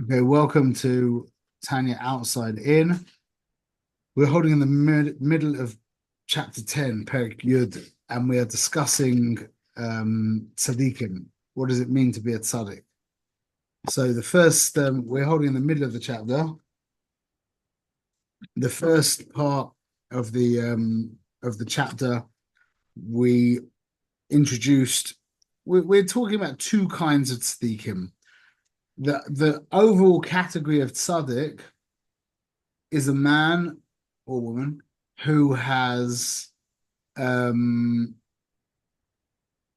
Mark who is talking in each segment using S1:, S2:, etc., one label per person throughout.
S1: Okay, welcome to Tanya Outside In. We're holding in the middle of chapter 10, Perek Yud, and we are discussing tzaddikim. What does it mean to be a tzaddik? So the first, we're holding in the middle of the chapter. The first part of the chapter, we introduced. We're talking about two kinds of tzaddikim. The overall category of tzaddik is a man or woman who has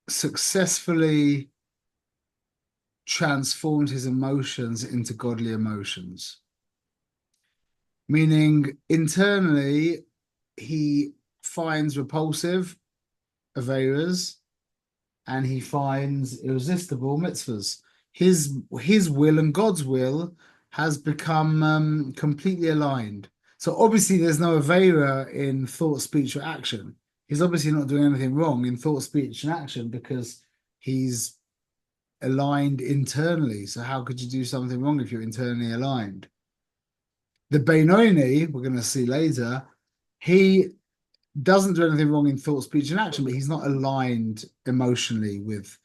S1: successfully transformed his emotions into godly emotions. Meaning internally, he finds repulsive averas and he finds irresistible mitzvahs. His will and God's will has become completely aligned. So obviously there's no avera in thought, speech, or action. He's obviously not doing anything wrong in thought, speech, and action because he's aligned internally. So how could you do something wrong if you're internally aligned? The Benoni, we're going to see later, he doesn't do anything wrong in thought, speech, and action, but he's not aligned emotionally with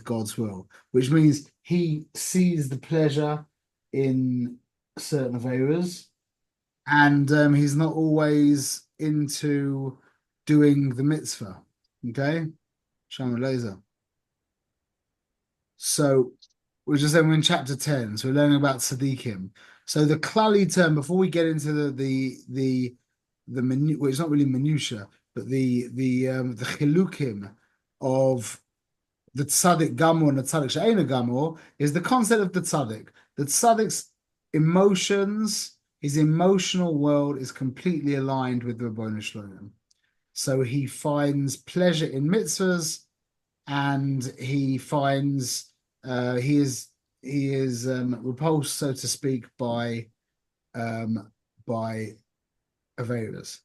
S1: God's will, which means he sees the pleasure in certain averas, and he's not always into doing the mitzvah. Okay, Shalom Laser. So we're just saying we're in chapter 10, so we're learning about tzaddikim. So the klali term, before we get into the well, it's not really minutia, but the chilukim of the tzaddik gamor and the tzaddik she'ena gamor is the concept of the tzaddik. The tzaddik's emotions, his emotional world is completely aligned with the Ribbono Shel Olam. So he finds pleasure in mitzvahs, and he finds he is repulsed, so to speak, by averas.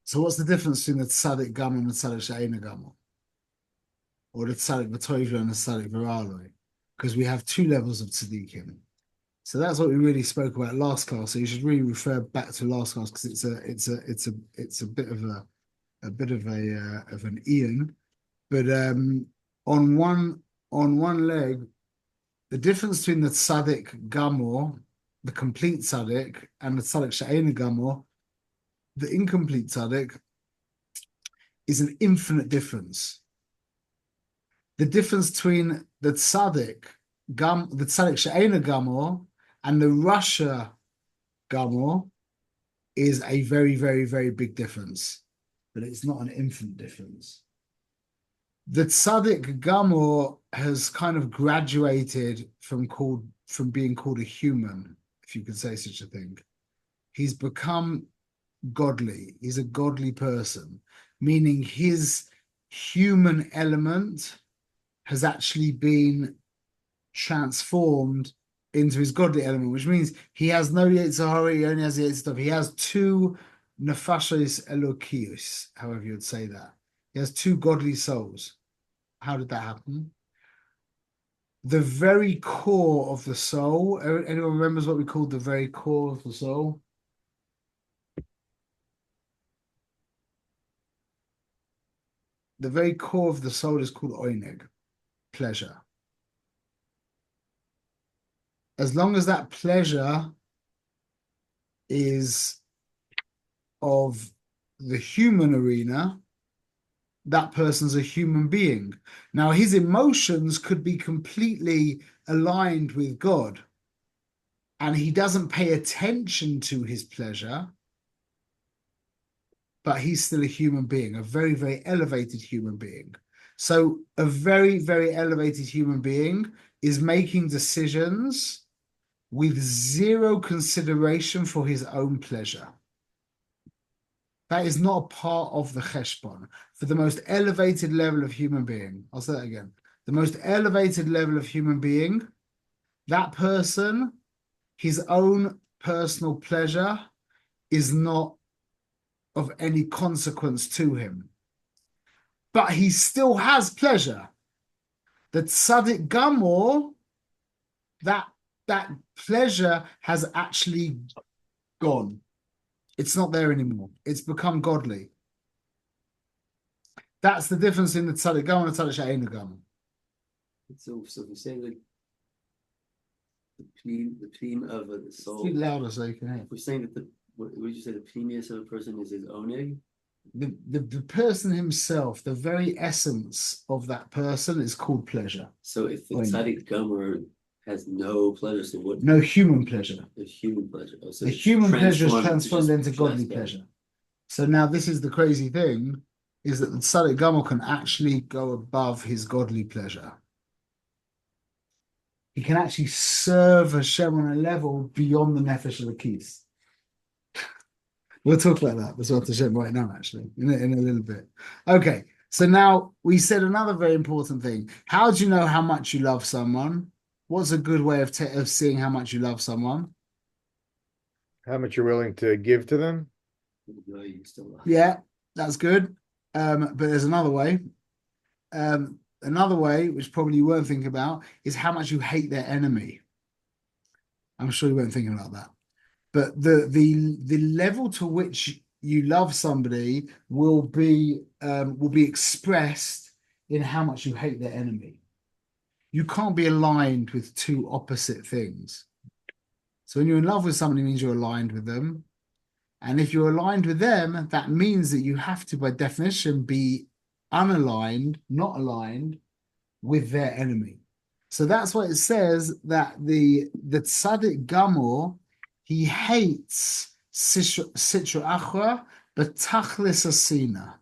S1: So what's the difference between the tzaddik gamor and the tzaddik she'ena gamor? Or the tzaddik v'toivla and the tzaddik v'ra'aloi? Because we have two levels of tzaddikim. So that's what we really spoke about last class. So you should really refer back to last class because it's a bit of an Ian. But on one leg, the difference between the tzaddik gamor, the complete tzaddik, and the tzaddik she'ena gamor, the incomplete tzaddik, is an infinite difference. The difference between the tzaddik she'ena gamor, and the rasha gamor is a very, very, very big difference, but it's not an infinite difference. The tzaddik gamor has kind of graduated from being called a human, if you could say such a thing. He's become godly. He's a godly person, meaning his human element has actually been transformed into his godly element, which means he has no Yetzer Hara, he only has the Yetzer Tov. He has two nefashos elokios, however you would say that. He has two godly souls. How did that happen? The very core of the soul, anyone remembers what we called the very core of the soul? The very core of the soul is called oineg, pleasure. As long as that pleasure is of the human arena, that person's a human being. Now, his emotions could be completely aligned with God, and he doesn't pay attention to his pleasure, but he's still a human being, a very, very elevated human being. So a very, very elevated human being is making decisions with zero consideration for his own pleasure. That is not a part of the cheshbon. For the most elevated level of human being, I'll say that again, the most elevated level of human being, that person, his own personal pleasure is not of any consequence to him. But he still has pleasure. The tzaddik gamor that that pleasure has actually gone. It's not there anymore. It's become godly. That's the difference in the tzaddik gamor and the tzaddik she'eino gamor.
S2: So if we're saying like the theme of the soul.
S1: Speak louder so you can hear.
S2: If we're saying that what would you say the pneumius of a person is his oneg?
S1: The person himself, the very essence of that person is called pleasure.
S2: So if the tzaddik gamor has no pleasure, so what?
S1: No human pleasure.
S2: The human pleasure. Oh, so
S1: the human pleasure is transformed into godly pleasure. So now this is the crazy thing, is that the tzaddik gamor can actually go above his godly pleasure. He can actually serve Hashem on a level beyond the nefesh of the keys. We'll talk about that. That's what Hashem right now, actually, in a little bit. Okay, so now we said another very important thing. How do you know how much you love someone? What's a good way of seeing how much you love someone?
S3: How much you're willing to give to them?
S1: Yeah, that's good. But there's another way. Another way, which probably you weren't thinking about, is how much you hate their enemy. I'm sure you weren't thinking about that. But the level to which you love somebody will be expressed in how much you hate their enemy. You can't be aligned with two opposite things. So when you're in love with somebody, it means you're aligned with them. And if you're aligned with them, that means that you have to, by definition, be unaligned, not aligned with their enemy. So that's why it says that the tzaddik gamor, he hates sitra achra b'tachlis asina.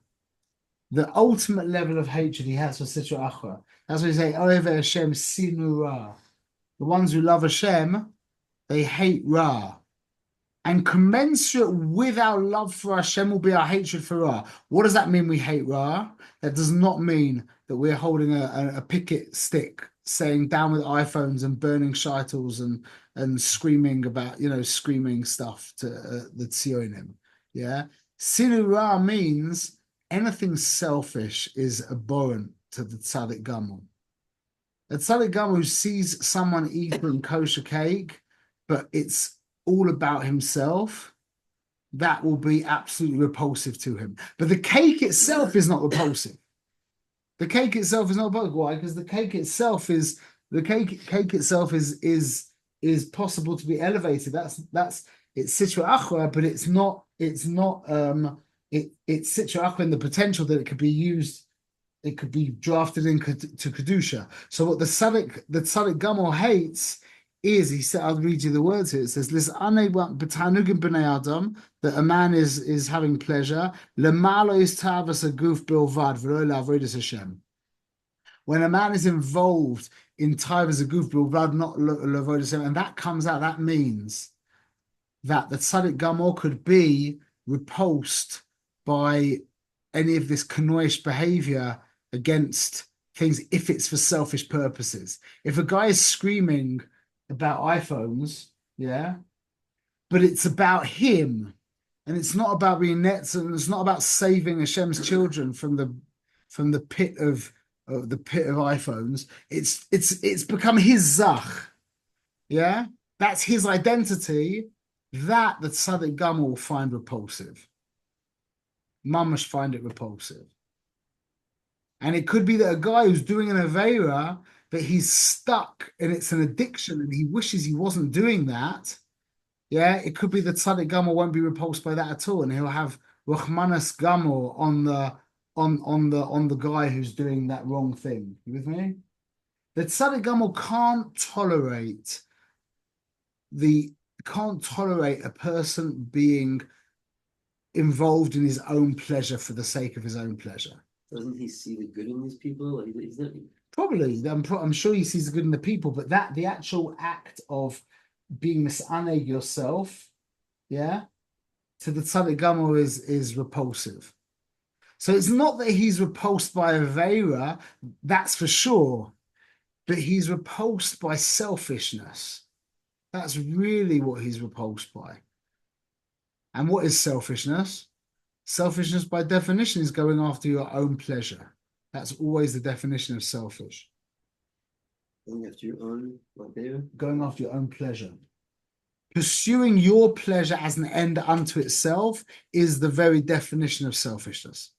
S1: The ultimate level of hatred he has for sitra achra. That's why you say, Ohev Hashem sinu ra. The ones who love Hashem, they hate Ra. And commensurate with our love for Hashem will be our hatred for Ra. What does that mean, we hate Ra? That does not mean that we're holding a picket stick saying down with iPhones and burning shaitels and screaming about, screaming stuff to the Tzionim. Yeah. Sinu Ra means anything selfish is abhorrent to the tzaddik gamor. A tzaddik gamor who sees someone eating kosher cake, but it's all about himself, that will be absolutely repulsive to him. But the cake itself is not repulsive. The cake itself is not repulsive. Why? Because the cake itself is possible to be elevated. That's it's sitra achra, but it's sitra achra in the potential that it could be used. It could be drafted into kedusha. So what the tzaddik gamor hates is, he said, I'll read you the words here. It says, that a man is having pleasure. When a man is involved in tavas a guf bilvad, not levodas Hashem, and that comes out, that means that the tzaddik gamor could be repulsed by any of this kanoish behavior against things if it's for selfish purposes. If a guy is screaming about iPhones, yeah, but it's about him, and it's not about being nets, and it's not about saving Hashem's children from the pit of iPhones. It's become his zach, yeah. That's his identity. That the tzaddik gamor will find repulsive. Mamash find it repulsive, and it could be that a guy who's doing an aveira, that he's stuck and it's an addiction and he wishes he wasn't doing that. Yeah, it could be the tzaddik gamor won't be repulsed by that at all, and he'll have rachmanas gamor on the guy who's doing that wrong thing. You with me? The tzaddik gamor can't tolerate a person being involved in his own pleasure for the sake of his own pleasure.
S2: Doesn't he see the good in these people? Like, he's not...
S1: Probably, I'm sure he sees the good in the people, but the actual act of being misaneg yourself, yeah, to the tzaddik gamor is repulsive. So it's not that he's repulsed by aveira, that's for sure, but he's repulsed by selfishness. That's really what he's repulsed by. And what is selfishness? Selfishness, by definition, is going after your own pleasure. That's always the definition of selfish.
S2: Going after your own, what there?
S1: Going after your own pleasure. Pursuing your pleasure as an end unto itself is the very definition of selfishness.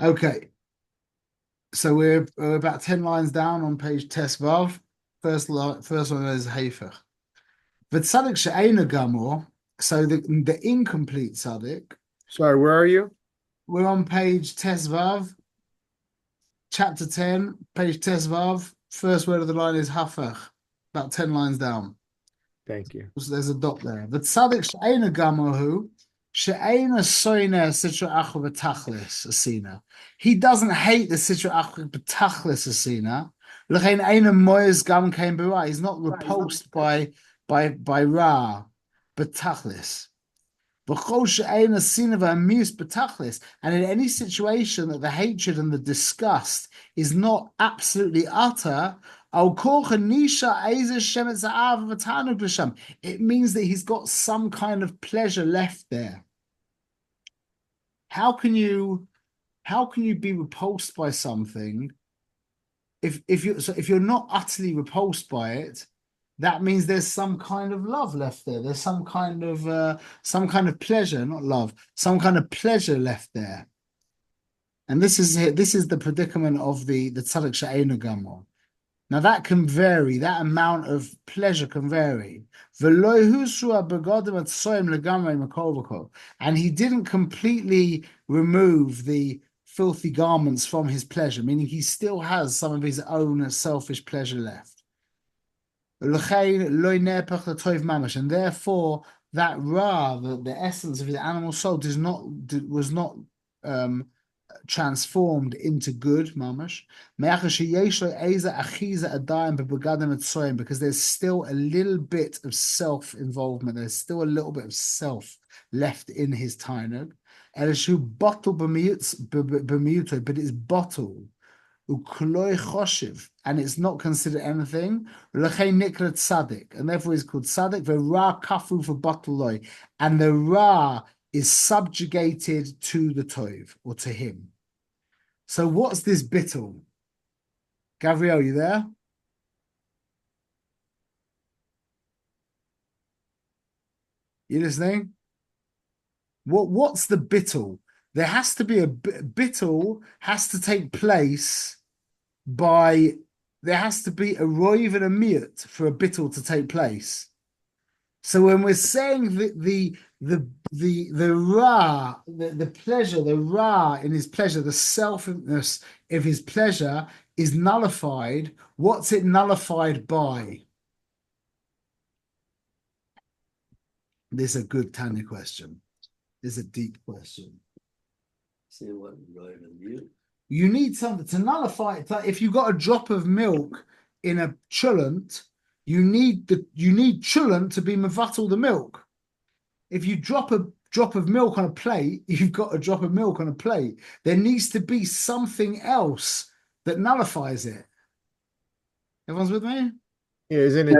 S1: Okay. So we're about 10 lines down on page Tesvav. First one is Heifach. V'tzadik she'eina gamor. So the incomplete tzaddik.
S3: Sorry, where are you?
S1: We're on page Tesvav, chapter 10, page Tesvav. First word of the line is Hafach. About 10 lines down.
S3: Thank you.
S1: So there's a dot there. V'tzadik she'eina gamor hu. She'eina soiner sitra achu v'tachlis asina. He doesn't hate the sitra achu v'tachlis asina. L'chein eina moyes gam kein b'ra. He's not repulsed by ra, v'tachlis. V'chol she'eina sina v'amus v'tachlis. And in any situation that the hatred and the disgust is not absolutely utter, it means that he's got some kind of pleasure left there. How can you be repulsed by something if you're not utterly repulsed by it? That means there's some kind of love left there. There's some kind of pleasure, not love, some kind of pleasure left there. And this is the predicament of the tzaddik she'eino gamor. Now that can vary. That amount of pleasure can vary. And he didn't completely remove the filthy garments from his pleasure, meaning he still has some of his own selfish pleasure left. And therefore, that ra, the essence of his animal soul, was not transformed into good mamash, because there's still a little bit of self-involvement. There's still a little bit of self left in his tainug. But it's bottled. And it's not considered anything. And therefore it's called tzaddik. The ra kafu for bottle, and the ra is subjugated to the tov, or to him. So what's this bittul? Gabriel, you there? You listening? What's the bittul? There has to be a bittul has to take place by, there has to be a roiv and a miyut for a bittul to take place. So when we're saying that the ra, the pleasure, the ra in his pleasure, the selfness of his pleasure is nullified, what's it nullified by? This is a good Tanya question. This is a deep question.
S2: Say what, right on you?
S1: You need something to nullify it. If you've got a drop of milk in a chulent, you need chulent to be mevatel the milk. If you drop a drop of milk on a plate, you've got a drop of milk on a plate. There needs to be something else that nullifies it. Everyone's with me?
S3: Yeah, isn't it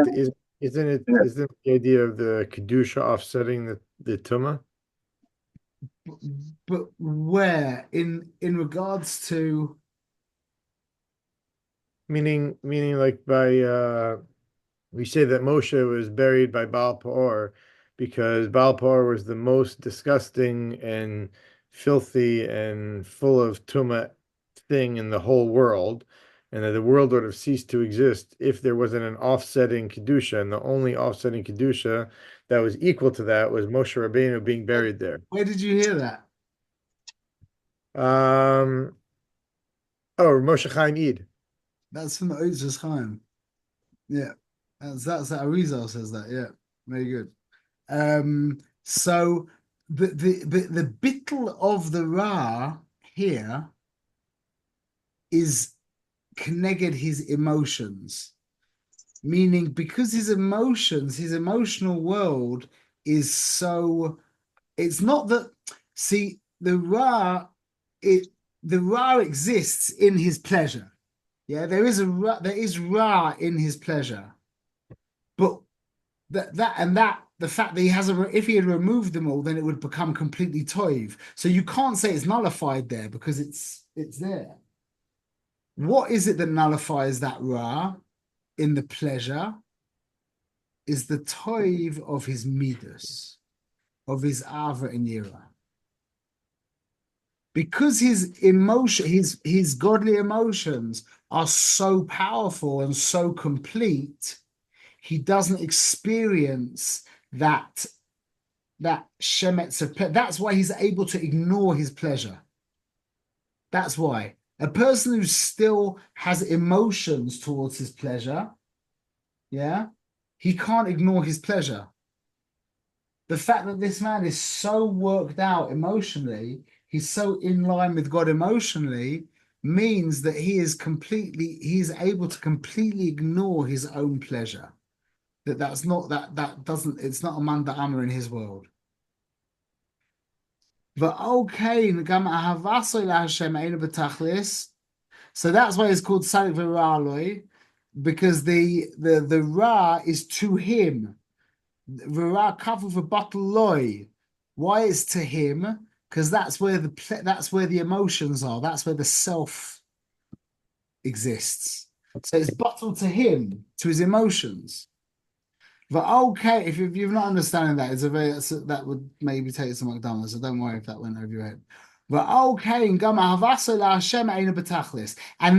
S3: the idea of the kedusha offsetting the tumah?
S1: But where in regards to,
S3: meaning like by we say that Moshe was buried by Baal Peor because Baal Peor was the most disgusting and filthy and full of tumah thing in the whole world, and that the world would have ceased to exist if there wasn't an offsetting kedusha, and the only offsetting kedusha that was equal to that was Moshe Rabbeinu being buried there.
S1: where did you hear that?
S3: Moshe Chaim Eid.
S1: That's from the Otzes Chaim. Yeah, that's that Arizal says that. Yeah, very good. So the bittul of the ra here is connected his emotions, meaning because his emotional world is so, it's not that, see, the ra exists in his pleasure. Yeah, there is ra in his pleasure, but the fact that he hasn't, if he had removed them all, then it would become completely toiv. So you can't say it's nullified there because it's there. What is it that nullifies that ra in the pleasure? Is the toiv of his midas, of his ava and yira. Because his emotion, his godly emotions are so powerful and so complete, he doesn't experience that shemetz of pleasure. That's why he's able to ignore his pleasure. That's why a person who still has emotions towards his pleasure, yeah, he can't ignore his pleasure. The fact that this man is so worked out emotionally, he's so in line with God emotionally, means that he is able to completely ignore his own pleasure. It's not a man da'amar in his world. So that's why it's called Tzadik V'Ra'aloi, because the Ra is to him. V'Ra Kavu V'Batel Loi. Why it's to him? Because that's where the emotions are. That's where the self exists. So it's bottled to him, to his emotions. But okay, if you're not understanding that, that would maybe take some McDonald's. So don't worry if that went over your head. But okay, and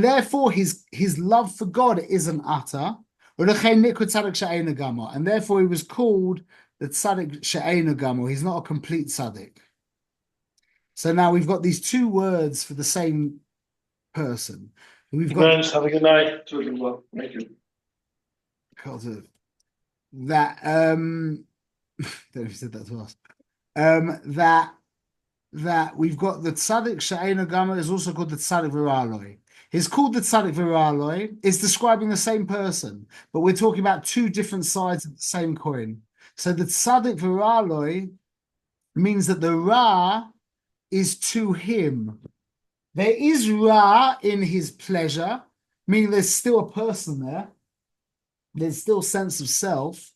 S1: therefore his love for God isn't utter. And therefore he was called the tzaddik she'eino gamo. He's not a complete tzaddik. So now we've got these two words for the same person. We've got
S4: Guys, have a good night. Thank you.
S1: That don't know if you said that to us. That we've got the tzaddik she'eino gamo is also called the tzaddik v'ra'aloi. It's called the tzaddik v'ra'aloi. It's describing the same person, but we're talking about two different sides of the same coin. So the tzaddik v'ra'aloi means that the ra is to him. There is ra in his pleasure, meaning there's still a person there. There's still sense of self,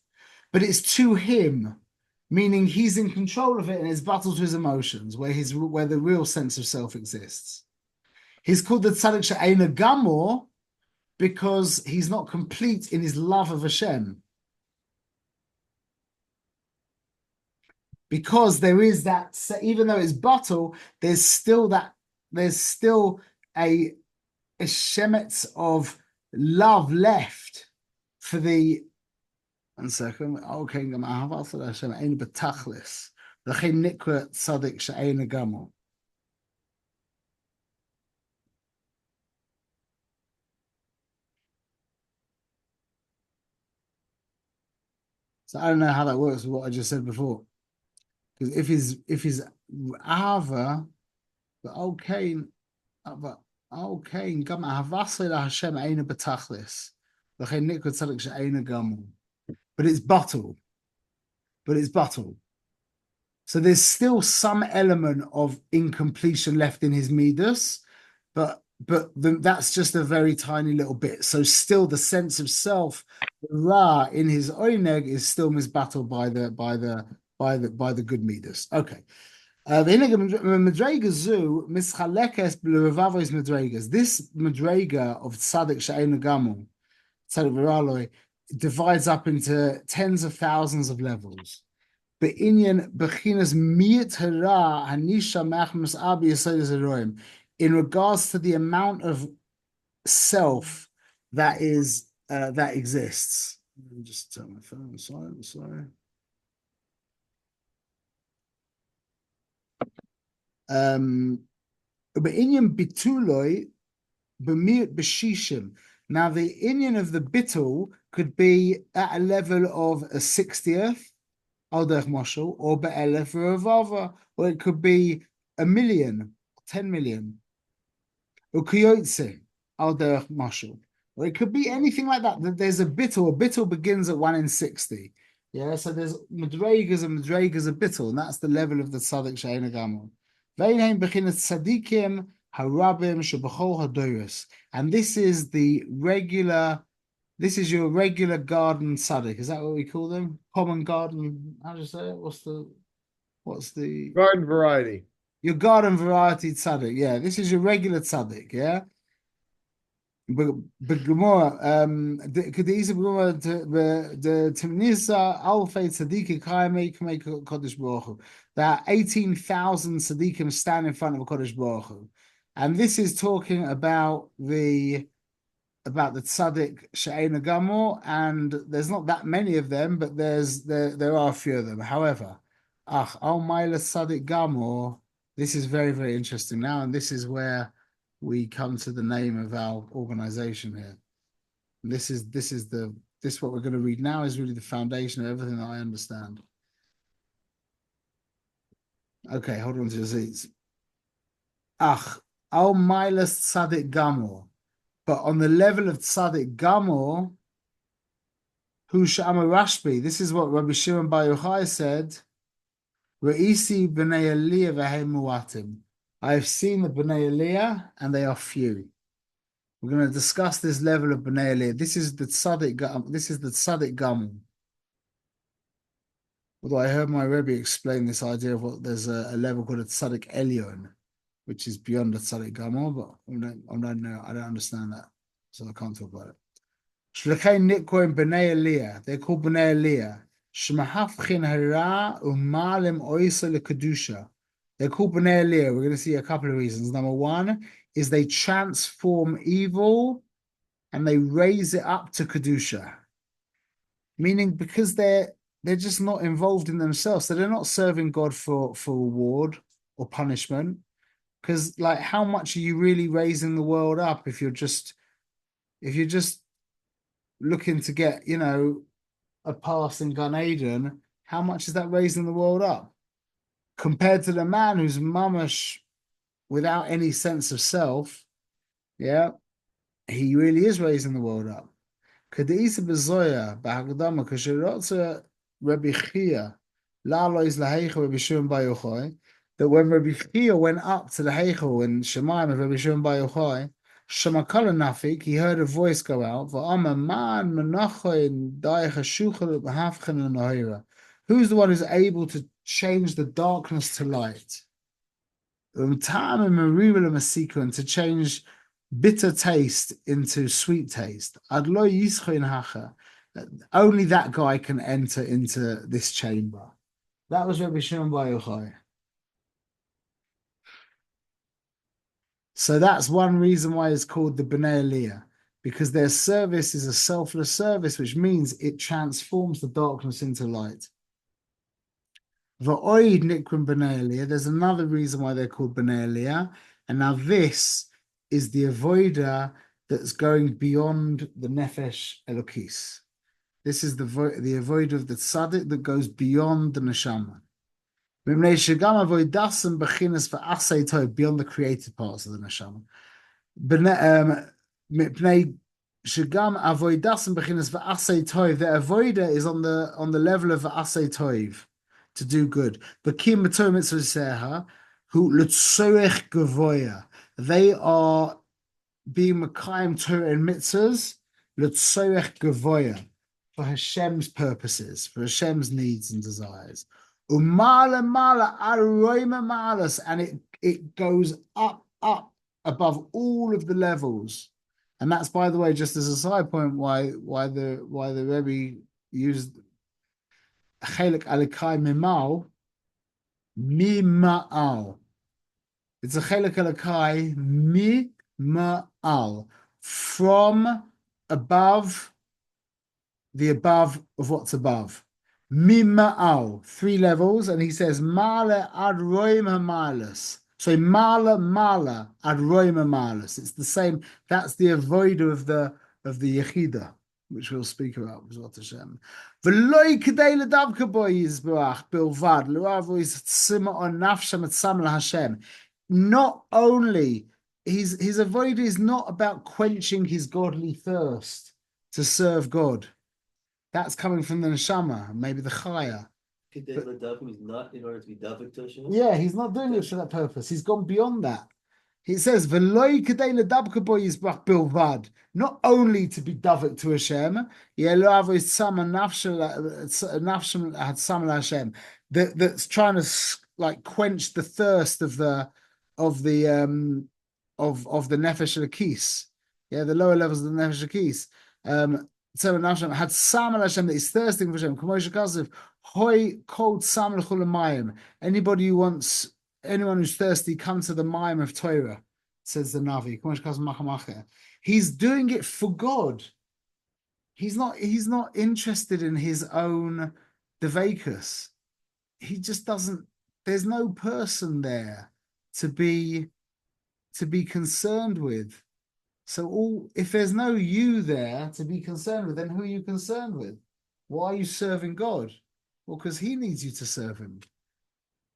S1: but it's to him, meaning he's in control of it and it's battle to his emotions, where the real sense of self exists. He's called the tzaddik she'eino gamo because he's not complete in his love of Hashem. Because there is that, even though it's battle, there's still a shemetz of love left for the. 1 second. Okay, Hashem ein betachlis. L'chein nikra tzaddik she'eino gamo. So I don't know how that works with what I just said before. Because if his ahava, but okay, gam ahavasei laHashem eina betachlis, l'chein nikra tzaddik she'eino gamo. But it's bottled. So there's still some element of incompletion left in his midas, but that's just a very tiny little bit. So still the sense of self, the ra in his oineg is still misbattled by the good midas. Okay. This madrega of tzaddik she'eino gamo, tzaddik v'ra'aloi, divides up into tens of thousands of levels. In regards to the amount of self that exists. Let me just turn my phone. Sorry. Now the inyan of the bittul could be at a level of a 60th, al derech mashal, or be'elef v'ravava, or it could be 1,000,000, 10 million, or kiyotze, al derech mashal, or it could be anything like that. There's a bittul begins at 1 in 60. Yeah, so there's madregas and madregas of bittul, and that's the level of the tzaddik she'eino gamo. V'einheim bechinas tzadikim harabim shebachol hadoros. And this is your regular garden tzaddik. Is that what we call them? Common garden, how do you say it? What's the
S3: Garden variety.
S1: Your garden variety tzaddik, yeah. This is your regular tzaddik, yeah. בגמור, כדאיזה בגמור, תמניסה אלפי tzaddikim קיימי כמי Kodesh Baruch Hu. There are 18,000 tzaddikim stand in front of Kodesh Baruch Hu. And this is talking about the tzaddik she'eina gamor, and there's not that many of them, but there are a few of them. However, al mailas tzaddik gamor, this is very, very interesting now, and this is where we come to the name of our organization here. This what we're going to read now is really the foundation of everything that I understand. Okay, hold on to your seats. Al mailas tzaddik gamor. But on the level of tzaddik gamor, hu she'amar Rashbi, this is what Rabbi Shimon Bar Yochai said, Re'isi b'nei Aliyah v'hem muatim. I have seen the b'nei Aliyah, and they are few. We're going to discuss this level of b'nei Aliyah. This is the tzaddik gamor. Although I heard my Rebbe explain this idea of what there's a level called a tzaddik elyon, which is beyond the tzaddik gamor, but I don't understand that, so I can't talk about it. Shlechei nikroim b'nei Aliyah. They're called b'nei Aliyah. Shemahafchin hara umalim oisa lekedusha. They're called b'nei Aliyah. We're going to see a couple of reasons. Number one is they transform evil and they raise it up to kedusha, meaning because they're just not involved in themselves, so they're not serving God for reward or punishment. Because, like, how much are you really raising the world up if you're just looking to get, a pass in Gan Eden? How much is that raising the world up compared to the man who's mamash without any sense of self? Yeah, he really is raising the world up. K'de'isa b'zoya b'hagdama k'sherotza Rabbi Chia la'alois laheicha Rabbi Shimon Bar Yochai, that when Rabbi Chia went up to the Heichel in Shemaim of Rabbi Shimon Bar Yochai, Shemakala Nafik, he heard a voice go out, V'ama man menachoin daicha shuchel b'hafchen l'nohira. Who's the one who's able to change the darkness to light? And to change bitter taste into sweet taste. Adlo yischoin hacha. Only that guy can enter into this chamber. That was Rabbi Shimon Bar Yochai. So that's one reason why it's called the B'nai Aliyah, because their service is a selfless service, which means it transforms the darkness into light. V'oid nikrim B'nai Aliyah. There's another reason why they're called B'nai Aliyah, and now this is the avodah that's going beyond the nefesh elokis. This is the avodah of the tzaddik that goes beyond the neshama. Beyond the created parts of the neshama. The avodah is on the level of asay toiv, to do good. They are being mekayim Torah and mitzvahs l'tzorech gavoya, for Hashem's purposes, for Hashem's needs and desires. Umala mala aroima malas, and it goes up above all of the levels. And that's, by the way, just as a side point, why the Rebbe used chelik alikai mima'al. It's a chelik alikai mima'al, from above, the above of what's above. Mima'al, 3 levels, and he says mala ad roima malas. So mala ad roima malas. It's the same. That's the avodah of the yechida, which we'll speak about. B'ezrat Hashem. V'loi kedei ledavka bo yizbarach bilvad l'ravo yitzima on nafshem etzam laHashem. Not only his avodah is not about quenching his godly thirst to serve God. That's coming from the neshama, maybe the chaya.
S2: Kedei ledavka is not in order to be davik to Hashem.
S1: Yeah, he's not doing it for that purpose. He's gone beyond that. He says, "V'loi kedei ledavka bo yizbarach bilvad," not only to be davik to Hashem, that's trying to like quench the thirst of the nefesh elokis, Yeah, the lower levels of the Nefesh Hakis. Tzemach Nafshem had Samal Hashem that is thirsting for Hashem. Kamosh Kasev, Hoi cold Samal Chulamayim. Anyone who's thirsty, come to the Mayim of Torah, says the Navi. Kamosh Kasev Machamacher. He's doing it for God. He's not interested in his own Devakus. He just doesn't, there's no person there to be concerned with. So if there's no you there to be concerned with, then who are you concerned with? Why are you serving God? Well, because he needs you to serve him.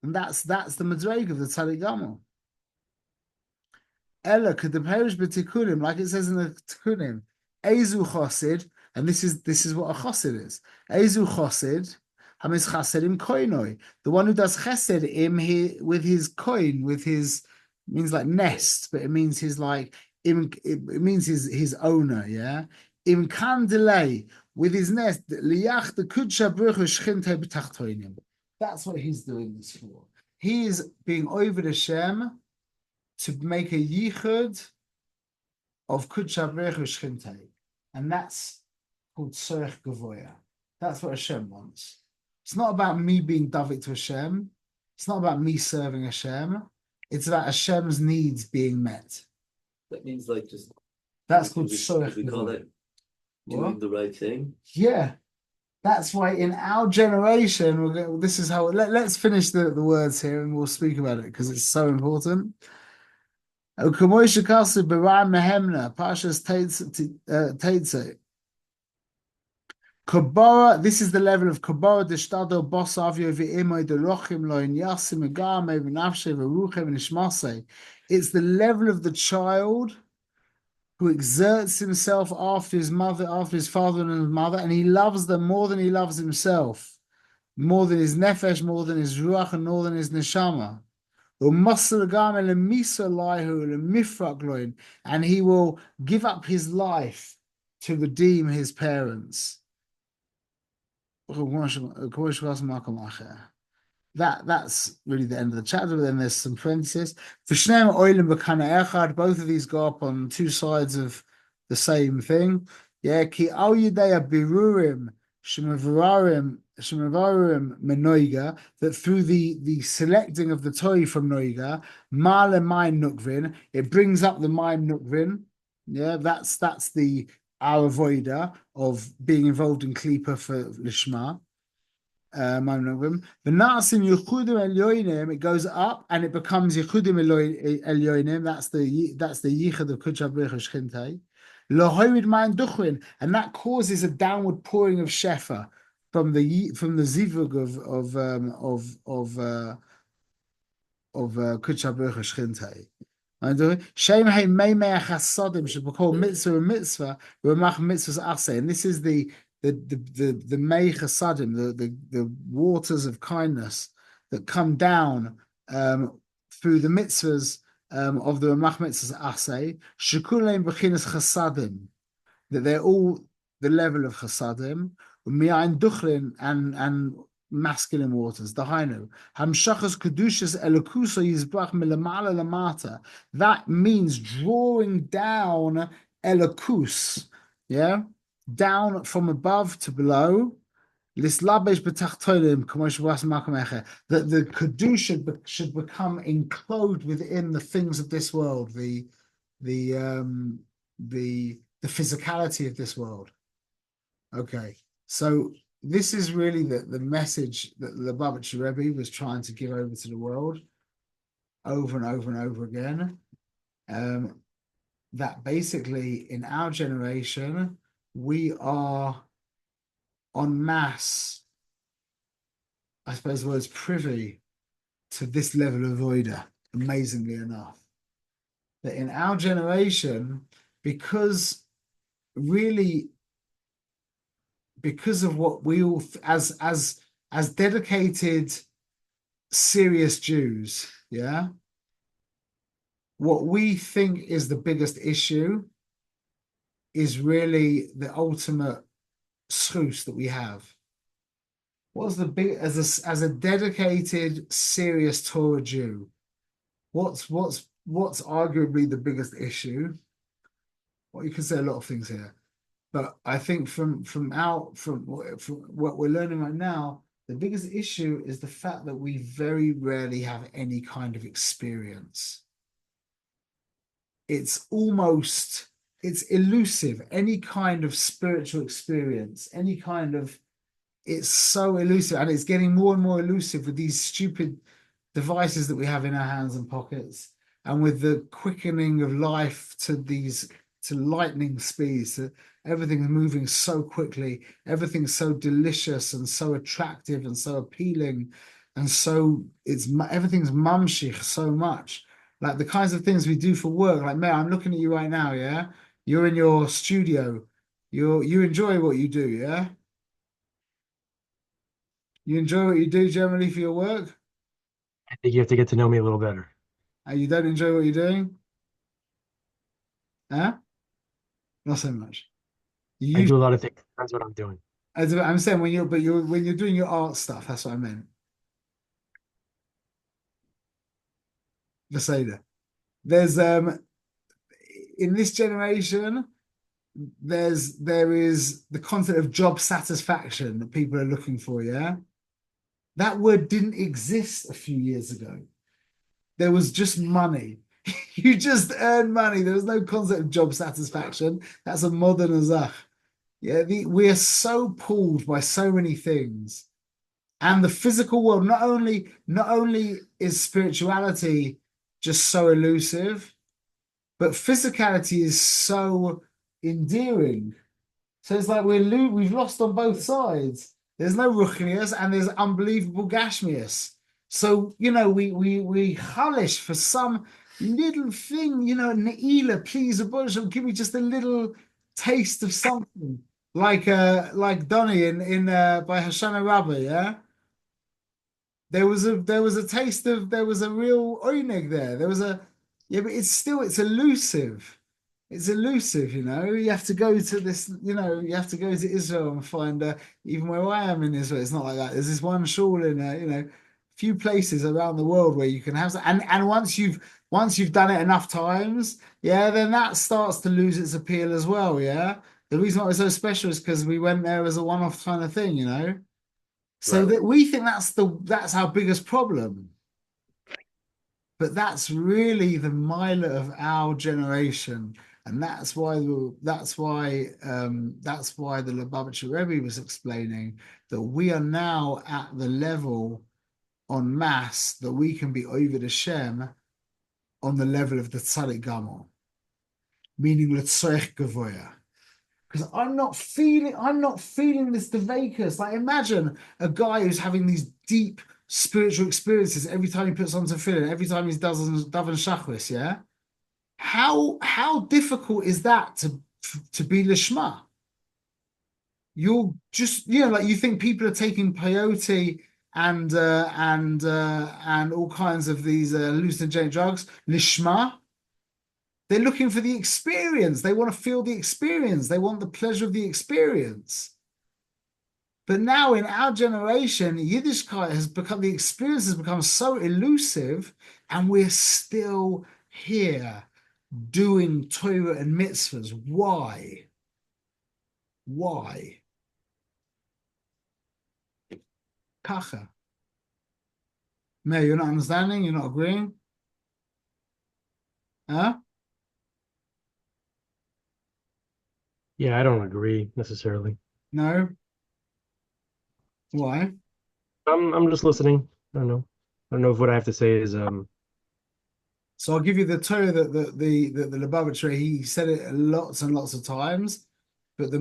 S1: And that's the Madreg of the Tzaddik Gamor. Ella could the perish b'tikunim, like it says in the Tikunim, Ezu Chosid, and this is what a Chosid is. Ezu Chosid, Hamis Chasedim Koinoi, the one who does Chesed with his coin, with his, means like nest, but it means his like, it means his owner, yeah. Im kan delay with his nest, liyach the kudsha bruchu shchinte b'tachtoinim. That's what he's doing this for. He is being over the Shem to make a yichud of kudsha bruchu shchinte, and that's called tzorech gavoya. That's what Hashem wants. It's not about me being David to Hashem. It's not about me serving Hashem. It's about Hashem's needs being met.
S2: That means like just.
S1: That's called
S2: Should we call it doing the right thing?
S1: Yeah, that's why in our generation, this is how. Let's finish the words here, and we'll speak about it because it's so important. Kabara, this is the level of Kabara, the Shtado Bosavio V'imoy the Rochim Loin Yasim Agame V'nafshe V'ruchem V'nishmasei. It's the level of the child who exerts himself after his mother, after his father and his mother, and he loves them more than he loves himself, more than his nefesh, more than his ruach, and more than his neshama. And he will give up his life to redeem his parents. That's really the end of the chapter, but then there's some parentheses. Both of these go up on two sides of the same thing. Yeah, ki al yidei birurim shemavarim menoiga, that through the selecting of the Torah from noiga, male mayim nukvin, it brings up the mayim nukvin. Yeah, that's our avoida of being involved in klipa for lishma. The nasim yichudim elyoinim, it goes up and it becomes yichudim elyoinim. That's the yichud of kudsha b'recha shchintei. Lohoid mayin duchrin, and that causes a downward pouring of shefa from the zivug of kudsha b'recha shchintei. Shem hey meimei chasadim should be called mitzvah and mitzvah. Remach mitzvahs aseh, and this is the mei chasadim, the waters of kindness that come down through the mitzvahs of the remach mitzvahs aseh. Shekulein b'chinas chasadim, that they're all the level of chasadim. Mi'ayin duchlin and masculine waters. Dahainu hamshachas kedushas elokusa yizbrach milamala lamata. That means drawing down elokus, yeah, down from above to below. Lislabesh betachtolim k'mosh makom. That the kedusha should become enclosed within the things of this world, the physicality of this world. Okay, so this is really the message that the Lubavitcher Rebbe was trying to give over to the world over and over and over again. That basically in our generation, we are en masse, I suppose the word's privy to this level of voida, amazingly enough. That in our generation, because of what we all as dedicated serious Jews, yeah, what we think is the biggest issue is really the ultimate schus that we have. What's the big as a dedicated serious Torah Jew? What's arguably the biggest issue? What you can say a lot of things here, but I think from what we're learning right now, the biggest issue is the fact that we very rarely have any kind of experience. It's elusive. Any kind of spiritual experience, it's so elusive, and it's getting more and more elusive with these stupid devices that we have in our hands and pockets, and with the quickening of life to lightning speeds. Everything's moving so quickly, everything's so delicious and so attractive and so appealing, and so everything's mamshich so much. Like the kinds of things we do for work. Like, Mary, I'm looking at you right now, yeah? You're in your studio. You enjoy what you do, yeah? You enjoy what you do generally for your work?
S5: I think you have to get to know me a little better.
S1: And you don't enjoy what you're doing? Huh? Not so much.
S5: I do a lot of things. That's what I'm doing.
S1: I'm saying when you're doing your art stuff, that's what I meant. Vaseda. There's in this generation, there is the concept of job satisfaction that people are looking for, yeah? That word didn't exist a few years ago. There was just money. You just earn money. There was no concept of job satisfaction. That's a modern azach. Yeah, we are so pulled by so many things. And the physical world, not only is spirituality just so elusive, but physicality is so endearing. So it's like we've lost on both sides. There's no ruchnius and there's unbelievable gashmius. So, we chalish for some little thing, ne'ilah, please, give me just a little taste of something. Like Donny in by Hoshana Rabbah, yeah? There was a taste of, there was a real oineg there. But it's elusive. It's elusive, You have to go to this, you have to go to Israel and find, even where I am in Israel, it's not like that. There's this one shul in, few places around the world where you can have, and once you've done it enough times, yeah, then that starts to lose its appeal as well, yeah. The reason why it was so special is because we went there as a one-off kind of thing, So
S2: Right.
S1: that we think that's our biggest problem. But that's really the mila of our generation, and that's why the Lubavitcher Rebbe was explaining that we are now at the level en masse that we can be over the Shem on the level of the Tzadik Gamor, meaning L'Tzoich Gavoya. Because I'm not feeling this devakus. Like, imagine a guy who's having these deep spiritual experiences every time he puts on tefillin, every time he does daven shachris, yeah? How difficult is that to be lishma? You're just, like you think people are taking peyote and all kinds of these hallucinogenic drugs, lishma. They're looking for the experience. They want to feel the experience. They want the pleasure of the experience. But now in our generation, Yiddishkeit the experience has become so elusive, and we're still here doing Torah and mitzvahs. Why? Why? Kacha. Meir, you're not understanding? You're not agreeing? Huh?
S5: Yeah, I don't agree necessarily.
S1: No? Why?
S5: I'm just listening. I don't know. I don't know if what I have to say is
S1: So I'll give you the Torah that the Lubavitcher, he said it lots and lots of times, but this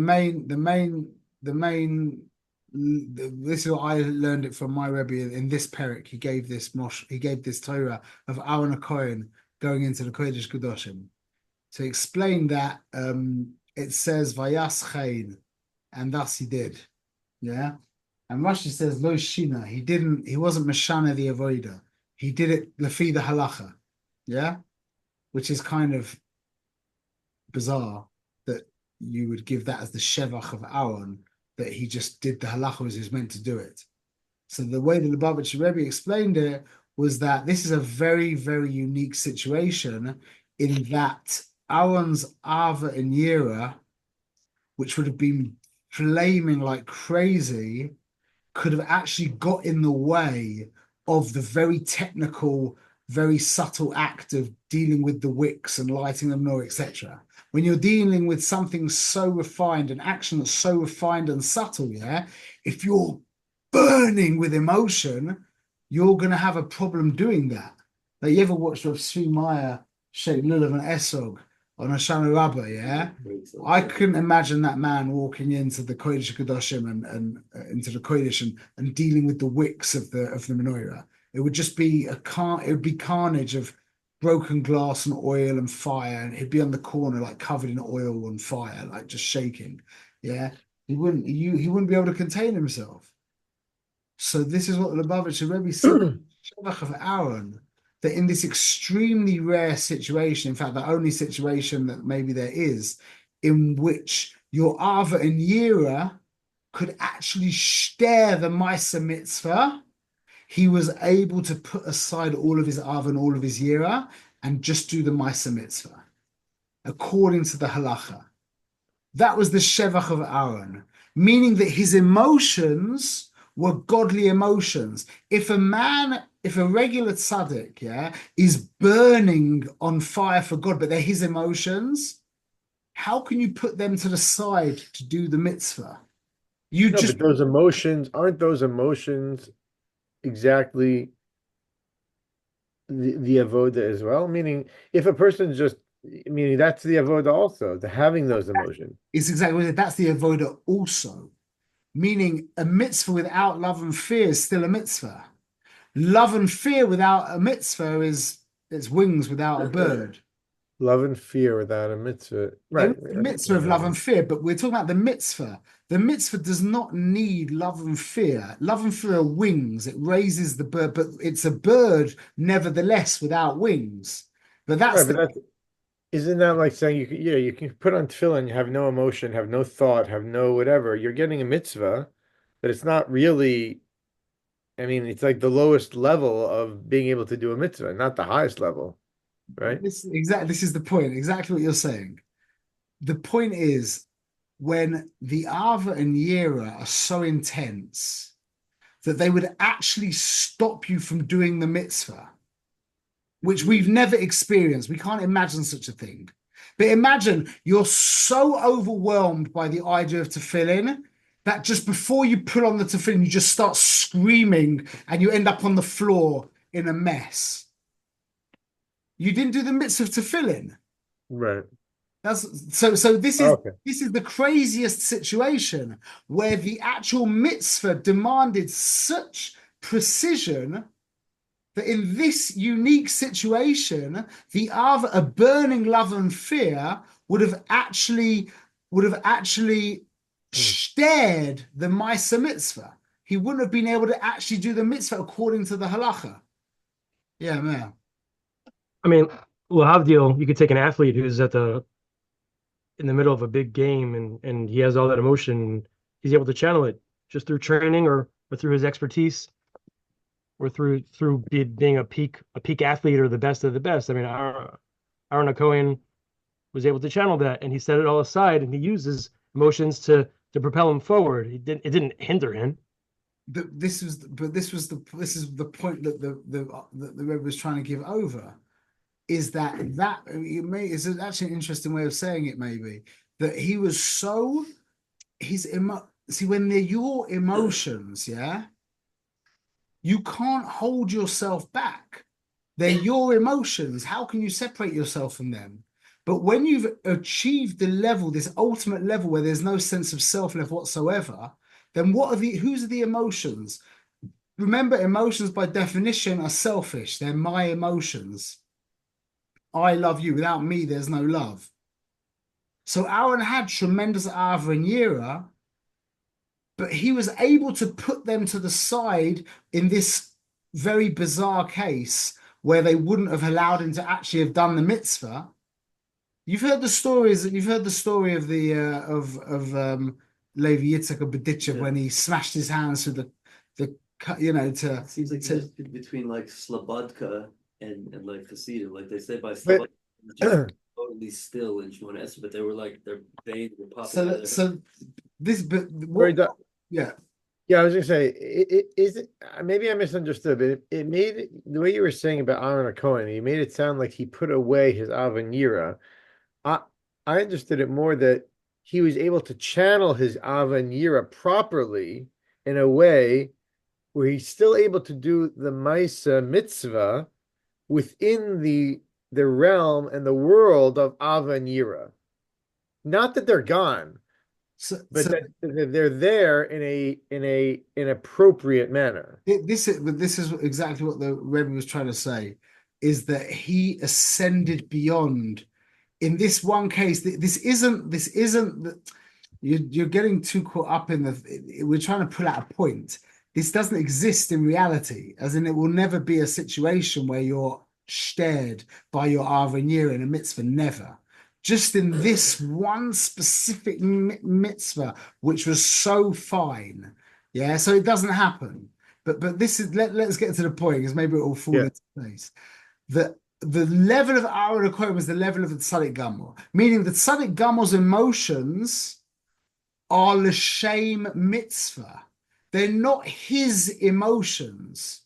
S1: is what I learned it from my Rebbe in this parak. He gave this Torah of Aaron HaKohen going into the Kodesh Kedoshim. To explain that, it says Vayas Chayin, and thus he did. Yeah. And Rashi says Lo Shina, he wasn't Mashana the Avoida. He did it Lefi the Halacha. Yeah. Which is kind of bizarre that you would give that as the Shevach of Aaron, that he just did the Halacha as he was meant to do it. So the way the Lubavitcher Rebbe explained it was that this is a very, very unique situation in that Aaron's Ava and Yira, which would have been flaming like crazy, could have actually got in the way of the very technical, very subtle act of dealing with the wicks and lighting the menorah, etc. When you're dealing with something so refined, an action that's so refined and subtle, yeah, if you're burning with emotion, you're going to have a problem doing that. Like, you ever watched Rav Tzvi Meyer shake Lulav and Esog on a Shana Rabbah, yeah? I couldn't imagine that man walking into the Kodesh Kedoshim and into the Kodesh and dealing with the wicks of the menorah. It would just be it would be carnage of broken glass and oil and fire, and he'd be on the corner like covered in oil and fire, like just shaking. Yeah, he wouldn't be able to contain himself. So this is what the Lubavitcher Rebbe said, Shevach of Aaron, that in this extremely rare situation, in fact, the only situation that maybe there is, in which your Ava and Yira could actually stare the Maisa Mitzvah, he was able to put aside all of his Ava and all of his Yira and just do the Maisa Mitzvah, according to the halacha. That was the Shevach of Aaron, meaning that his emotions were godly emotions. If a regular tzaddik, yeah, is burning on fire for God, but they're his emotions, how can you put them to the side to do the mitzvah?
S3: But those emotions, aren't those emotions exactly the avoda as well? Meaning, if a person meaning that's the avoda also, the having those emotions.
S1: It's exactly that's the avoda also. Meaning, a mitzvah without love and fear is still a mitzvah. Love and fear without a mitzvah it's wings without a bird.
S3: Love and fear without a mitzvah. Right.
S1: The mitzvah of love and fear, but we're talking about the mitzvah. The mitzvah does not need love and fear. Love and fear are wings. It raises the bird, but it's a bird nevertheless without wings. But that's
S3: isn't that like saying you can put on tefillin, have no emotion, have no thought, have no whatever. You're getting a mitzvah, but it's not really. I mean, it's like the lowest level of being able to do a mitzvah, not the highest level, right?
S1: This is the point. Exactly what you're saying. The point is, when the Ava and Yira are so intense that they would actually stop you from doing the mitzvah, which we've never experienced. We can't imagine such a thing. But imagine you're so overwhelmed by the idea of tefillin that just before you put on the tefillin, you just start screaming and you end up on the floor in a mess. You didn't do the mitzvah of tefillin.
S3: Right.
S1: So this is the craziest situation where the actual mitzvah demanded such precision that in this unique situation, the Ava, a burning love and fear, would have actually stared the Maisa Mitzvah. He wouldn't have been able to actually do the mitzvah according to the halacha. Yeah, man.
S5: I mean, Lahavdil, you could take an athlete who's in the middle of a big game and he has all that emotion. He's able to channel it just through training or through his expertise, or through being a peak athlete or the best of the best. I mean, Aaron Cohen was able to channel that, and he set it all aside, and he uses emotions to propel him forward. It didn't hinder him.
S1: This is the point that the Rebbe was trying to give over, is that is actually an interesting way of saying it. Maybe that he was so see, when they're your emotions, yeah. You can't hold yourself back. They're your emotions. How can you separate yourself from them? But when you've achieved the level, this ultimate level where there's no sense of self left whatsoever, then whose are the emotions? Remember, emotions by definition are selfish. They're my emotions. I love you. Without me, there's no love. So Aaron had tremendous Ava and Yira, but he was able to put them to the side in this very bizarre case where they wouldn't have allowed him to actually have done the mitzvah. You've heard the stories. You've heard the story of the Levi Yitzchak of Berditchev when he smashed his hands through the to.
S2: It seems like it's between like Slobodka and like Hasidim, like they say by Slobodka, outwardly still in Shemona Esrei, but they were like their veins were popping
S1: So,
S2: out of
S1: so this, but
S3: Very
S1: what,
S3: du-
S1: yeah.
S3: Yeah, I was gonna say, is it, maybe I misunderstood, but it made the way you were saying about Aaron Cohen, you made it sound like he put away his Avanira. I I understood it more that he was able to channel his Avanira properly in a way where he's still able to do the Maisa mitzvah within the realm and the world of Avanira. Not that they're gone,
S1: So,
S3: but
S1: so
S3: that they're there in an appropriate manner.
S1: this is exactly what the Rebbe was trying to say, is that he ascended beyond. In this one case, this isn't you're getting too caught up in we're trying to pull out a point. This doesn't exist in reality, as in it will never be a situation where you're stared by your Avanir in a mitzvah, never. Just in this one specific mitzvah, which was so fine. Yeah, so it doesn't happen. But this is let's get to the point, because maybe it will fall into place. The level of Aaron Cohen was the level of the Tzaddik Gamor, meaning the Tzaddik Gamor's emotions are l'shem mitzvah. They're not his emotions.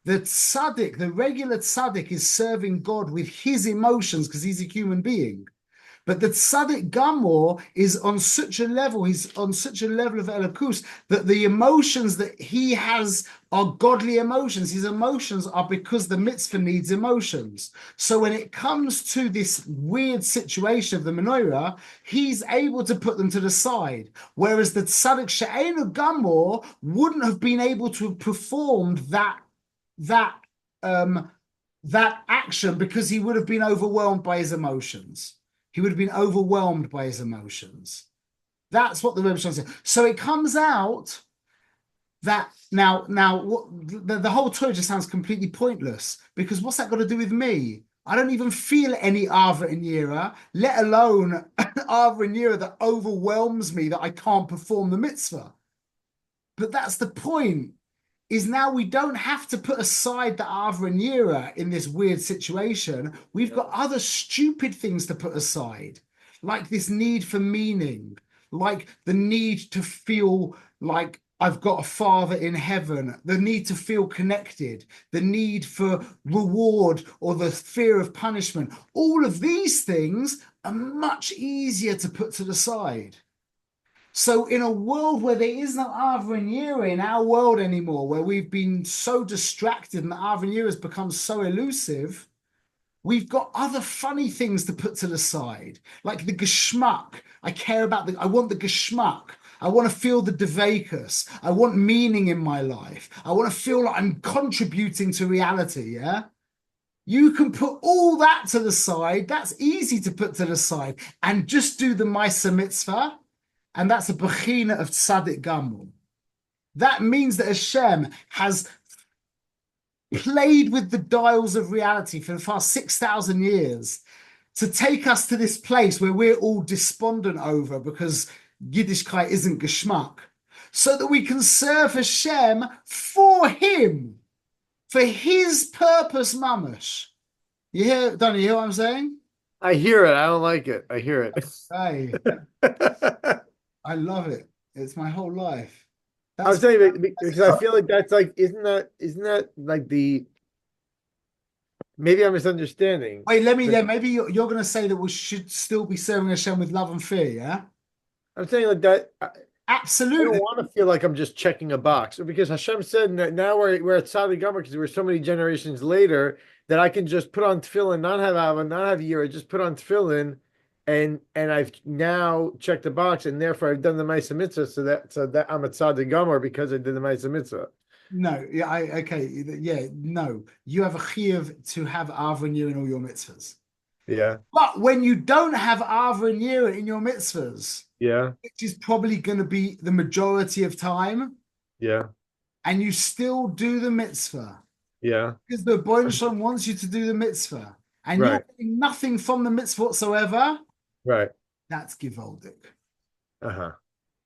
S1: The tzaddik, the regular tzaddik, is serving God with his emotions because he's a human being. But the tzaddik gamor is on such a level, he's on such a level of elokus, that the emotions that he has are godly emotions. His emotions are because the mitzvah needs emotions. So when it comes to this weird situation of the menorah, he's able to put them to the side. Whereas the tzaddik she'enu gamor wouldn't have been able to have performed that action, because he would have been overwhelmed by his emotions. He would have been overwhelmed by his emotions. That's what the Rebbe is trying to say. So it comes out that now what the whole Torah just sounds completely pointless, because what's that got to do with me? I don't even feel any Ava in Yira, let alone Ava in Yira that overwhelms me that I can't perform the mitzvah. But that's the point. Is now we don't have to put aside the Ava and Yira in this weird situation. We've got other stupid things to put aside, like this need for meaning, like the need to feel like I've got a father in heaven, the need to feel connected, the need for reward or the fear of punishment. All of these things are much easier to put to the side. So in a world where there is no Ava and Yira in our world anymore, where we've been so distracted and the Ava and Yira has become so elusive, we've got other funny things to put to the side, like the geschmack. I want the geschmack. I want to feel the devekus. I want meaning in my life. I want to feel like I'm contributing to reality, yeah? You can put all that to the side. That's easy to put to the side and just do the Maisa Mitzvah. And that's a bechina of tzaddik gamor. That means that Hashem has played with the dials of reality for the past 6,000 years to take us to this place where we're all despondent over because Yiddishkeit isn't geschmack, so that we can serve Hashem for him, for his purpose, mamash. Don't you hear what I'm saying?
S3: I hear it. I don't like it. I hear it.
S1: Hey. I love it. It's my whole life.
S3: I was saying because I feel like that's like, isn't that like maybe I'm misunderstanding.
S1: Wait, maybe you're going to say that we should still be serving Hashem with love and fear, yeah?
S3: I'm saying like that.
S1: Absolutely.
S3: I don't want to feel like I'm just checking a box, because Hashem said that now we're at Tzaddik Gamor because we're so many generations later that I can just put on tefillin, not have Ava, not have Yira, just put on tefillin. And I've now checked the box, and therefore I've done the Maisa Mitzvah, so that I'm a Tzaddik Gamor because I did the Maisa Mitzvah.
S1: No, no. You have a chiyuv to have Ava and Yira in all your mitzvahs.
S3: Yeah.
S1: But when you don't have Ava and Yira in your mitzvahs,
S3: yeah,
S1: which is probably going to be the majority of time,
S3: yeah,
S1: and you still do the mitzvah,
S3: yeah,
S1: because the Boin Shalom wants you to do the mitzvah, and
S3: right.
S1: you're getting nothing from the mitzvah whatsoever.
S3: Right.
S1: That's Givaldic.
S3: Uh-huh.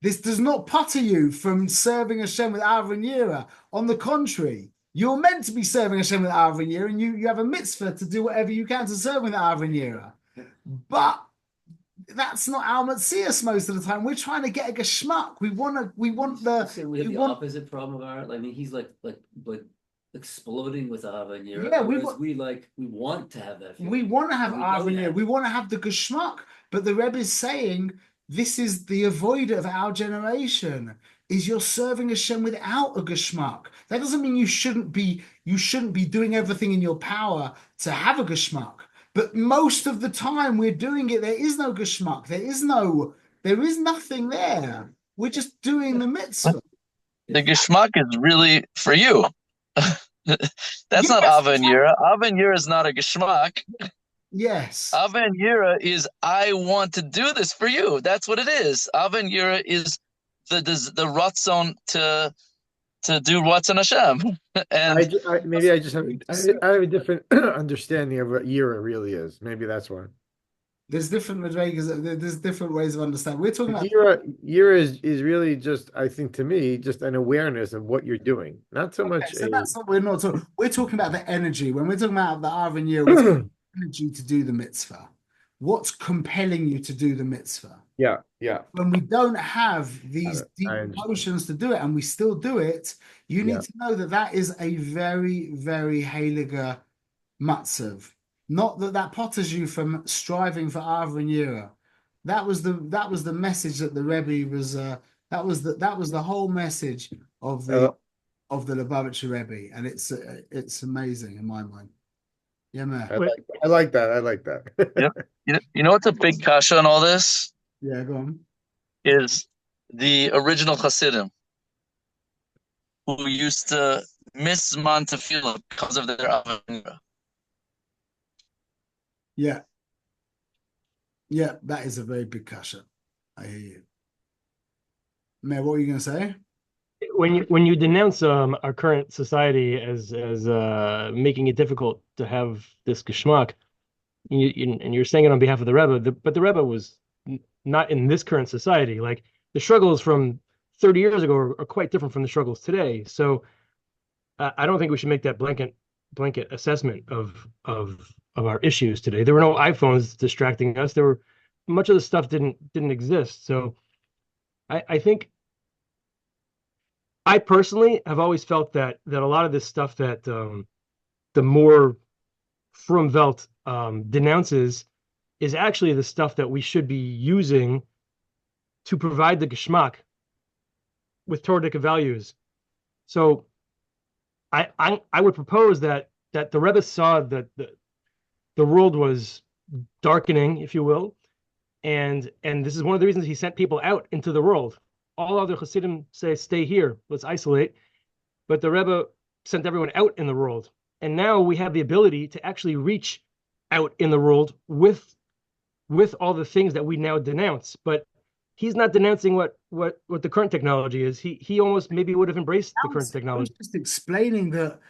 S1: This does not putter you from serving Hashem with Ava and Yira. On the contrary, you're meant to be serving Hashem with Ava and Yira, and you have a mitzvah to do whatever you can to serve with Ava and Yira. But that's not our Matthias most of the time. We're trying to get a geschmack. We want the
S2: So we have
S1: we
S2: the
S1: want
S2: opposite problem of art. I mean, he's like exploding with Ava and Yura.
S1: Yeah, we
S2: whereas
S1: want-
S2: we want to have that.
S1: we
S2: feeling.
S1: want to have
S2: We don't
S1: Arvin here.
S2: have
S1: We
S2: it.
S1: want to have the geschmack. But the Rebbe is saying this is the avoid of our generation. Is you're serving Hashem without a geschmack. That doesn't mean you shouldn't be doing everything in your power to have a geschmack. But most of the time we're doing it, there is no geschmack. There is nothing there. We're just doing the mitzvah.
S6: The geschmack is really for you. That's not
S1: Yes,
S6: Ava and Yira. Ava and Yira is not a geschmack.
S1: Yes.
S6: Ava and Yira is I want to do this for you. That's what it is. Ava and Yira is the ratzon to do what's in Hashem. And
S3: I have a different understanding of what Yira really is. Maybe that's why.
S1: There's different madrigas, there's different ways of understanding. We're talking about
S3: Yira is really just, I think to me, just an awareness of what you're doing. Not so much
S1: so that's what we're not talking. We're talking about the energy. When we're talking about the Arvin year, we're talking about energy to do the mitzvah. What's compelling you to do the mitzvah?
S3: yeah.
S1: When we don't have these deep
S3: I understand.
S1: emotions to do it, and we still do it, you need
S3: Yeah.
S1: to know that that is a very, very heiliger matzav. Not that potters you from striving for Arvin Yira. That was the message that the Rebbe was. That was the whole message of the Lubavitcher Rebbe, and it's amazing in my mind. Yeah, man.
S3: I like that.
S6: you know what's a big kasha in all this?
S1: Yeah, go on.
S6: Is the original Hasidim who used to miss Zman Tefillah because of their Ava and Yira.
S1: Yeah. Yeah, that is a very big kasha. I hear you. Mayor, what were you going to say?
S5: When you denounce our current society as making it difficult to have this geschmack, and you're saying it on behalf of the Rebbe, but the Rebbe was not in this current society. Like the struggles from 30 years ago are quite different from the struggles today. So I don't think we should make that blanket assessment of our issues today. There were no iPhones distracting us. There were much of the stuff didn't exist. So I think I personally have always felt that a lot of this stuff that the more Frum Welt denounces is actually the stuff that we should be using to provide the geschmack with Torah values. So I would propose that the Rebbe saw that the world was darkening, if you will, and this is one of the reasons he sent people out into the world. All other Hasidim say, stay here, let's isolate. But the Rebbe sent everyone out in the world. And now we have the ability to actually reach out in the world with all the things that we now denounce. But he's not denouncing what the current technology is. He almost maybe would have embraced the current technology.
S1: I was just explaining that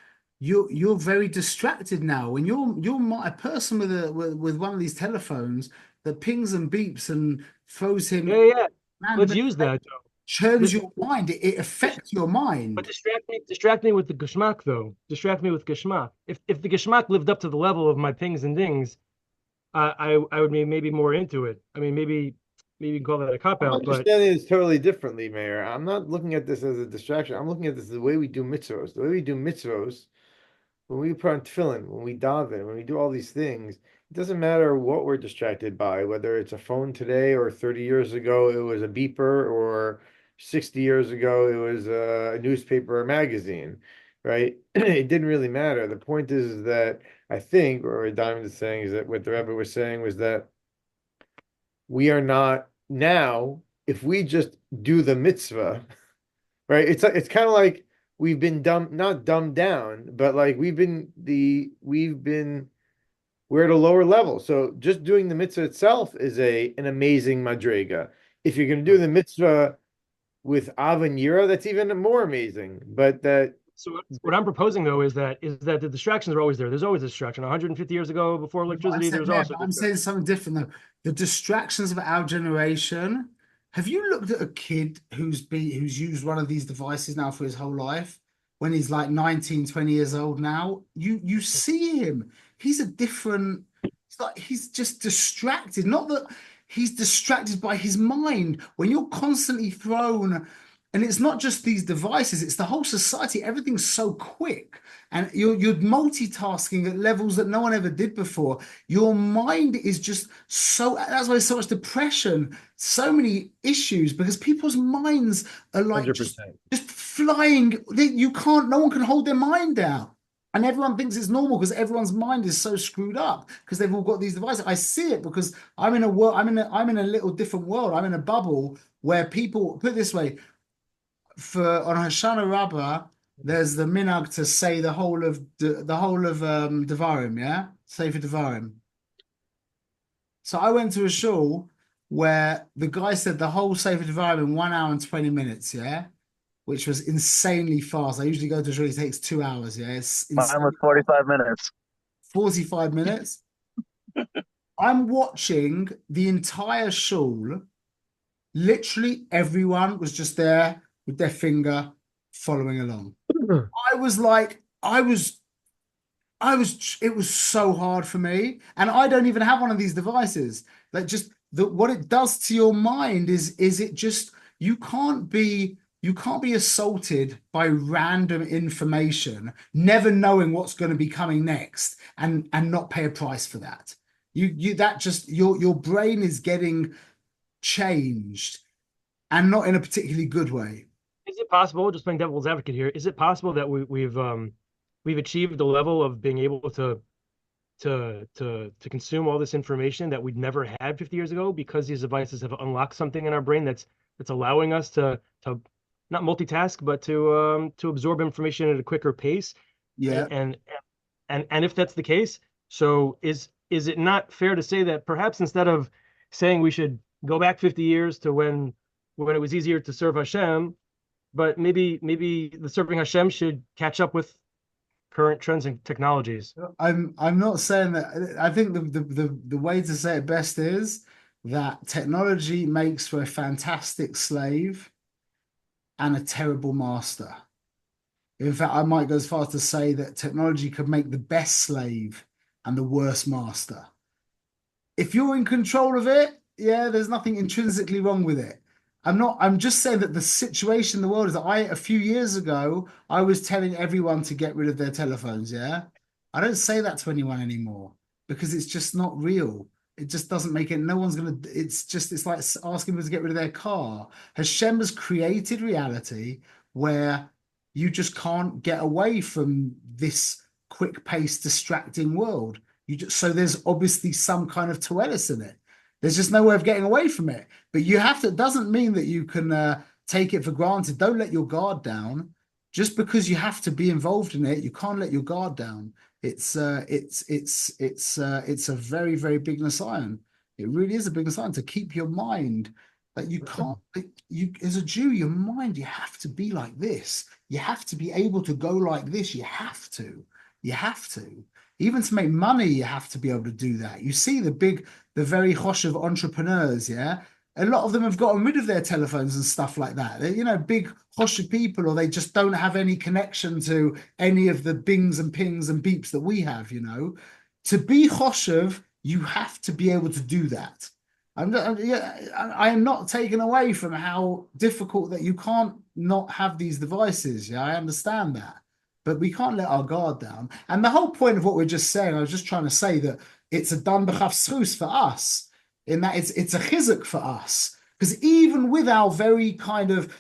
S1: you're very distracted now. When you're a person with one of these telephones that pings and beeps and throws him.
S5: Yeah.
S1: Man,
S5: Let's use that.
S1: Churns your mind. It affects your mind.
S5: But distract me with the geschmack, though. Distract me with geschmack. If the geschmack lived up to the level of my pings and dings, I would be maybe more into it. I mean, maybe you can call that a cop-out,
S3: I'm
S5: but
S3: understanding this totally differently, Mayor. I'm not looking at this as a distraction. I'm looking at this as the way we do mitzvos. The way we do mitzvos, when we put on tefillin, when we daven, when we do all these things, it doesn't matter what we're distracted by, whether it's a phone today or 30 years ago, it was a beeper, or 60 years ago, it was a newspaper or magazine, right? It didn't really matter. The point is that I think, or Diamond is saying, is that what the Rebbe was saying was that we are not now, if we just do the mitzvah, right? It's kind of like we've been not dumbed down, but like we're at a lower level. So just doing the mitzvah itself is an amazing madrega. If you're going to do the mitzvah with Ava and Yira, that's even more amazing. But
S5: so what I'm proposing though is that the distractions are always there. There's always a distraction. 150 years ago, before electricity, there was also.
S1: I'm saying something different though. The distractions of our generation. Have you looked at a kid who's used one of these devices now for his whole life? When he's like 19, 20 years old now, you see him. He's a different It's like he's just distracted. Not that he's distracted by his mind. When you're constantly thrown, and it's not just these devices, it's the whole society. Everything's so quick, and you're multitasking at levels that no one ever did before. Your mind is just so. That's why there's so much depression, so many issues, because people's minds are like
S3: 100%.
S1: just flying. You can't. No one can hold their mind down. And everyone thinks it's normal because everyone's mind is so screwed up because they've all got these devices. I see it because I'm in a world. I'm in a little different world. I'm in a bubble where people, put it this way, on Hoshana Rabbah, there's the minhag to say the whole of Devarim, yeah, Sefer Devarim. So I went to a shul where the guy said the whole Sefer Devarim in 1 hour and 20 minutes, yeah, which was insanely fast. I usually go to a shul, it takes 2 hours, yeah. It's
S6: Mine was 45 minutes.
S1: 45 minutes. I'm watching the entire shul. Literally everyone was just there with their finger following along. I was like, it was so hard for me. And I don't even have one of these devices. Like, just what it does to your mind is it just, you can't be assaulted by random information, never knowing what's going to be coming next, and not pay a price for that. Your brain is getting changed, and not in a particularly good way.
S5: Is it possible, just playing devil's advocate here, is it possible that we've achieved a level of being able to consume all this information that we'd never had 50 years ago because these devices have unlocked something in our brain that's allowing us to not multitask, but to absorb information at a quicker pace?
S1: Yeah.
S5: And if that's the case, so is it not fair to say that perhaps instead of saying we should go back 50 years to when it was easier to serve Hashem, but maybe the serving Hashem should catch up with current trends and technologies?
S1: I'm not saying that. I think the way to say it best is that technology makes for a fantastic slave and a terrible master. In fact, I might go as far as to say that technology could make the best slave and the worst master. If you're in control of it, yeah, there's nothing intrinsically wrong with it. I'm just saying that the situation in the world is that a few years ago, I was telling everyone to get rid of their telephones, yeah? I don't say that to anyone anymore because it's just not real. It just doesn't make it. No one's going to, it's like asking people to get rid of their car. Hashem has created reality where you just can't get away from this quick-paced, distracting world. So there's obviously some kind of toelis in it. There's just no way of getting away from it. But you have to, it doesn't mean that you can take it for granted. Don't let your guard down. Just because you have to be involved in it, you can't let your guard down. It's a very, very big nisayon. It really is a big nisayon to keep your mind. Like, you can't, as a Jew, your mind, you have to be like this. You have to be able to go like this. You have to. Even to make money, you have to be able to do that. You see the very choshev entrepreneurs, yeah? A lot of them have gotten rid of their telephones and stuff like that. They're, big choshev people, or they just don't have any connection to any of the bings and pings and beeps that we have, To be choshev, you have to be able to do that. I am not taken away from how difficult that you can't not have these devices. Yeah, I understand that. But we can't let our guard down. And the whole point of what we're just saying, I was just trying to say that it's a dan b'chaf zchus for us, in that it's a chizuk for us. Because even with our very kind of,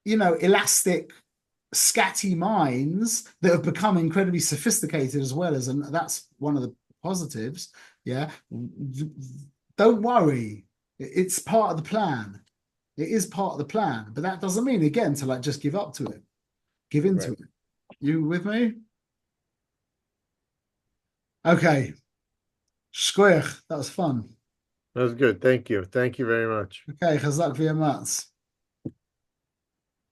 S1: elastic, scatty minds that have become incredibly sophisticated as well, and that's one of the positives, yeah, don't worry. It's part of the plan. It is part of the plan. But that doesn't mean, again, to just give up to it. Give into it. You with me? Okay. Shkoyach, that was fun.
S3: That was good. Thank you. Thank you very much.
S1: Okay, chazak v'yamatz.